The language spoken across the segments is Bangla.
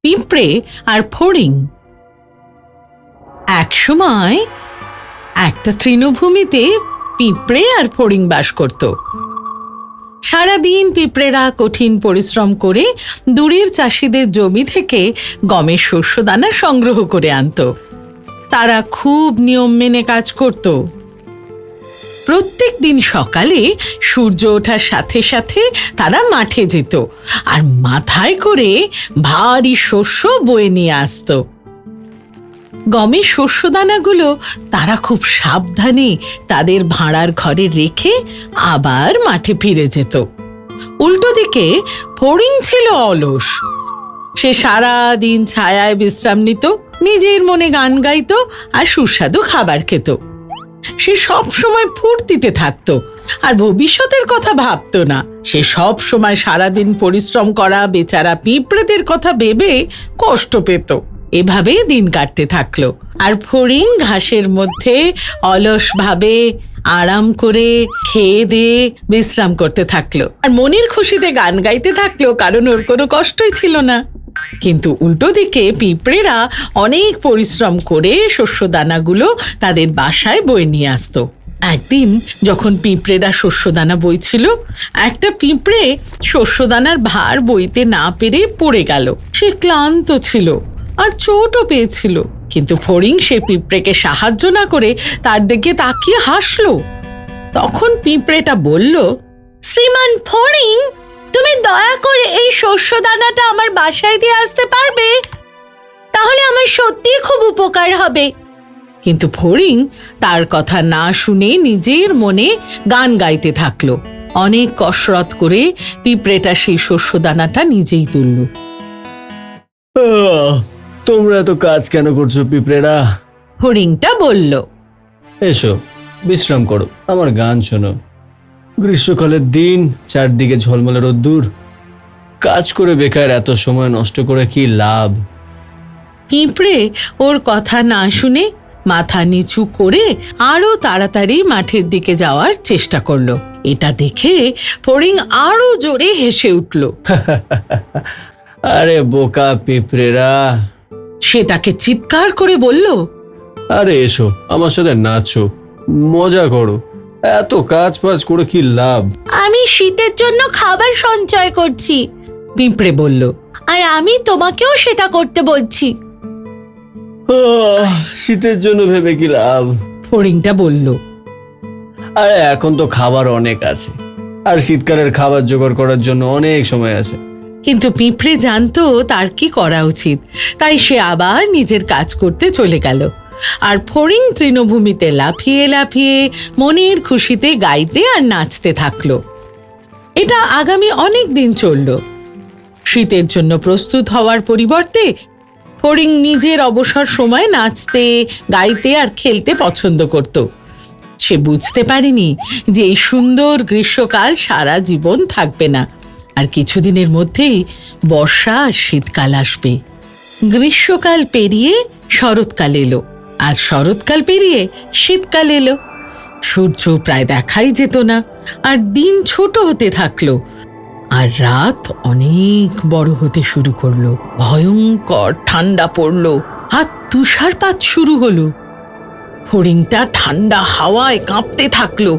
পিঁপড়ে আর ফড়িং। একসময় একটা তৃণভূমিতে পিঁপড়ে আর ফড়িং বাস করত। সারাদিন পিঁপড়েরা কঠিন পরিশ্রম করে দূরের চাষিদের জমি থেকে গমের শস্যদানা সংগ্রহ করে আনত। তারা খুব নিয়ম মেনে কাজ করত। প্রত্যেক দিন সকালে সূর্য ওঠার সাথে সাথে তারা মাঠে যেত আর মাথায় করে ভারী শস্য বয়ে নিয়ে আসত। গমের শস্যদানাগুলো তারা খুব সাবধানে তাদের ভাঁড়ার ঘরে রেখে আবার মাঠে ফিরে যেত। উল্টো দিকে ফড়িং ছিল অলস। সে সারা দিন ছায়ায় বিশ্রাম নিত, নিজের মনে গান গাইত আর সুস্বাদু খাবার খেত। সে সব সময় ফুর্তিতে থাকতো আর ভবিষ্যতের কথা ভাবতো না। সে সব সময় সারাদিন পরিশ্রম করা বেচারা পিঁপড়েদের কথা ভেবে কষ্ট পেত। এভাবে দিন কাটতে থাকলো আর ফড়িং ঘাসের মধ্যে অলসভাবে আরাম করে খেয়ে দিয়ে বিশ্রাম করতে থাকলো আর মনের খুশিতে গান গাইতে থাকলো, কারণ ওর কোনো কষ্টই ছিল না। কিন্তু উল্টো দিকে পিঁপড়েরা অনেক পরিশ্রম করে শস্যদানাগুলো তাদের বাসায় বয়ে নিয়ে আসতো। একদিন যখন পিঁপড়েরা শস্যদানা বইছিল, একটা পিঁপড়ে শস্যদানার ভার বইতে না পেরে পড়ে গেল। সে ক্লান্ত ছিল আর চোটও পেয়েছিল, কিন্তু ফড়িং সে পিঁপড়েকে সাহায্য না করে তার দিকে তাকিয়ে হাসলো। তখন পিঁপড়েটা বলল, শ্রীমান ফড়িং, তুমি দয়া করে এই শস্যদানাটা আমার বাসায় দিয়ে আসতে পারবে? তাহলে আমার সত্যিই খুব উপকার হবে। কিন্তু ফড়িং তার কথা না শুনে নিজের মনে গান গাইতে থাকলো। অনেক কসরত করে পিঁপড়েটা সেই শস্যদানাটা নিজেই তুলল। তোমরা এত কাজ কেন করছো পিঁপড়েরা? ফড়িংটা বলল, এসো বিশ্রাম করো, আমার গান শোনো। গ্রীষ্মকালের দিন, চারদিকে ঝলমলে রোদ্দুর, কাজ করে বেকার এত সময় নষ্ট করে কি লাভ? পিঁপড়ে ওর কথা না শুনে মাথা নিচু করে আরো তাড়াতাড়ি মাঠের দিকে যাওয়ার চেষ্টা করলো। এটা দেখে ফড়িং আরো জোরে হেসে উঠল। আরে বোকা পিঁপড়েরা! সে তাকে চিৎকার করে বলল, আরে এসো আমার সাথে নাচো, মজা করো। এত কাজ বাজ করে কি লাভ? আমি শীতের জন্য খাবার সঞ্চয় করছি, পিঁপড়ে বলল, আর আমি তোমাকেও সেটা করতে বলছি। শীতের জন্য ভেবে কি লাভ? ফড়িংটা বলল, আরে এখন তো খাবার অনেক আছে, আর শীতকালের খাবার জোগাড় করার জন্য অনেক সময় আছে। কিন্তু পিঁপড়ে জানতো তার কি করা উচিত, তাই সে আবার নিজের কাজ করতে চলে গেল। আর ফড়িং তৃণভূমিতে লাফিয়ে লাফিয়ে মনের খুশিতে গাইতে আর নাচতে থাকলো। এটা আগামী অনেক দিন চলল। শীতের জন্য প্রস্তুত হওয়ার পরিবর্তে ফড়িং নিজের অবসর সময় নাচতে, গাইতে আর খেলতে পছন্দ করত। সে বুঝতে পারেনি যে এই সুন্দর গ্রীষ্মকাল সারা জীবন থাকবে না, আর কিছুদিনের মধ্যেই বর্ষা আর শীতকাল আসবে। গ্রীষ্মকাল পেরিয়ে শরৎকাল এলো, আর শরৎকাল পেরিয়ে শীতকাল এলো। সূর্য প্রায় দেখাই যেত না, আর দিন ছোট হতে থাকলো, আর রাত অনেক বড় হতে শুরু করলো। ভয়ঙ্কর ঠান্ডা পড়লো আর তুষারপাত শুরু হলো। ফড়িংটা ঠান্ডা হাওয়ায় কাঁপতে থাকলো।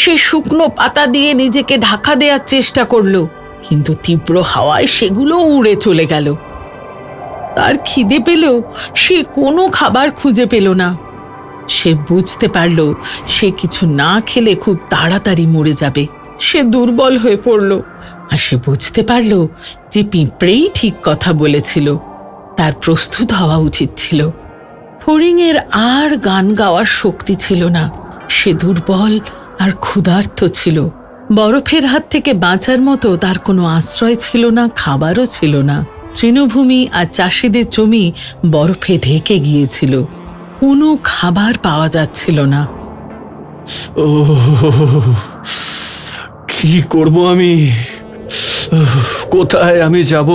সে শুকনো পাতা দিয়ে নিজেকে ঢাকা দেওয়ার চেষ্টা করলো, কিন্তু তীব্র হাওয়ায় সেগুলো উড়ে চলে গেল। তার খিদে পেলেও সে কোনো খাবার খুঁজে পেল না। সে বুঝতে পারল সে কিছু না খেলে খুব তাড়াতাড়ি মরে যাবে। সে দুর্বল হয়ে পড়ল, আর সে বুঝতে পারল যে পিঁপড়েই ঠিক কথা বলেছিল, তার প্রস্তুত হওয়া উচিত ছিল। ফড়িংয়ের আর গান গাওয়ার শক্তি ছিল না। সে দুর্বল আর ক্ষুধার্ত ছিল। বরফের হাত থেকে বাঁচার মতো তার কোনো আশ্রয় ছিল না, খাবারও ছিল না। তৃণভূমি আর চাষিদের জমি বরফে ঢেকে গিয়েছিল, কোনো খাবার পাওয়া যাচ্ছিল না। ও কি করব আমি? কোথায় আমি যাব?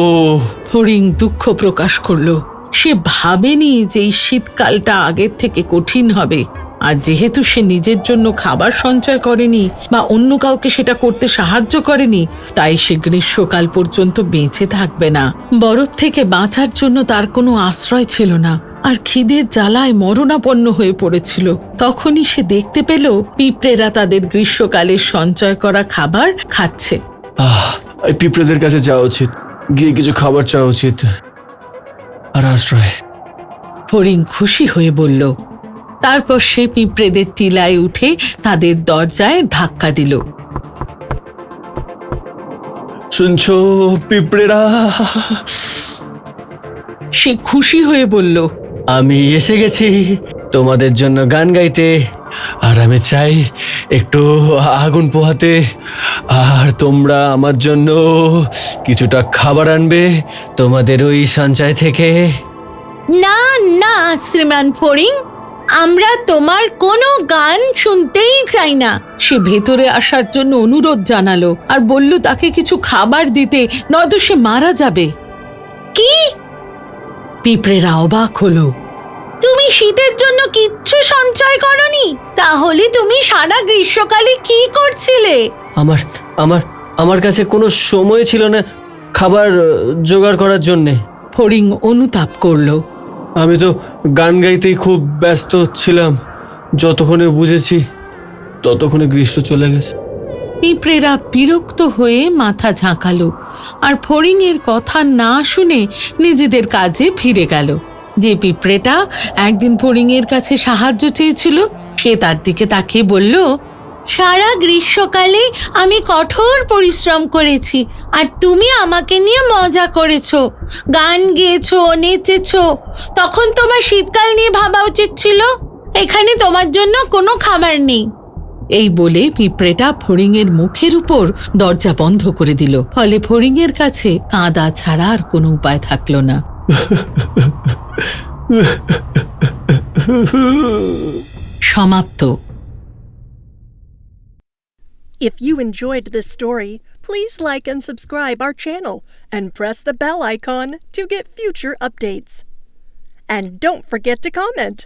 ফড়িং দুঃখ প্রকাশ করলো। সে ভাবেনি যে এই শীতকালটা আগের থেকে কঠিন হবে। আর যেহেতু সে নিজের জন্য খাবার সঞ্চয় করেনি বা অন্য কাউকে সেটা করতে সাহায্য করেনি, তাই সে গ্রীষ্মকাল পর্যন্ত বেঁচে থাকবে না। বরফ থেকে বাঁচার জন্য তার কোনো আশ্রয় ছিল না, আর খিদের জ্বালায় মরণাপন্ন হয়ে পড়েছিল। তখনই সে দেখতে পেল পিঁপড়েরা তাদের গ্রীষ্মকালের সঞ্চয় করা খাবার খাচ্ছে। এই পিঁপড়েদের কাছে যাওয়া উচিত, গিয়ে কিছু খাবার চাওয়া উচিত আর আশ্রয়। ফড়িং খুশি হয়ে বলল। তারপর সে পিঁপড়েদের টিলায় উঠে তাদের দরজায় ধাক্কা দিল। শুনছো পিঁপড়েরা? সে খুশি হয়ে বলল, আমি এসে গেছি তোমাদের জন্য গান গাইতে, আর আমি চাই একটু আগুন পোহাতে, আর তোমরা আমার জন্য কিছুটা খাবার আনবে তোমাদের ওই সঞ্চয় থেকে। না না শ্রীমান ফড়িং, আমরা তোমার কোনো গান শুনতেই চাই না। সে ভেতরে আসার জন্য অনুরোধ জানালো আর বলল তাকে কিছু খাবার দিতে, নয়তো সে মারা যাবে। কি? পিঁপড়েরা অবাক হলো। তুমি শীতের জন্য কিচ্ছু সঞ্চয় করনি? তাহলে তুমি সারা গ্রীষ্মকালে কি করছিলে? আমার আমার আমার কাছে কোনো সময় ছিল না খাবার জোগাড় করার জন্যে। ফড়িং অনুতাপ করলো। আমি তো গান গাইতেই খুব ব্যস্ত ছিলাম, যতক্ষণে বুঝেছি ততক্ষণে গ্রীষ্ম চলে গেছে। পিঁপড়েরা বিরক্ত হয়ে মাথা ঝাঁকালো আর ফড়িংয়ের কথা না শুনে নিজেদের কাজে ফিরে গেল। যে পিঁপড়েটা একদিন ফড়িংয়ের কাছে সাহায্য চেয়েছিল, সে তার দিকে তাকিয়ে বলল, সারা গ্রীষ্মকালে আমি কঠোর পরিশ্রম করেছি, আর তুমি আমাকে নিয়ে মজা করেছো, গান গেয়েছো, নেচেছো। তখন তোমার শীতকাল নিয়ে ভাবা উচিত ছিল। এখানে তোমার জন্য কোনো খাবার নেই। এই বলে পিঁপড়েটা ফড়িংয়ের মুখের উপর দরজা বন্ধ করে দিল। ফলে ফড়িংয়ের কাছে কাঁদা ছাড়া আর কোনো উপায় থাকলো না। সমাপ্ত। If you enjoyed this story, please like and subscribe our channel and press the bell icon to get future updates. And don't forget to comment.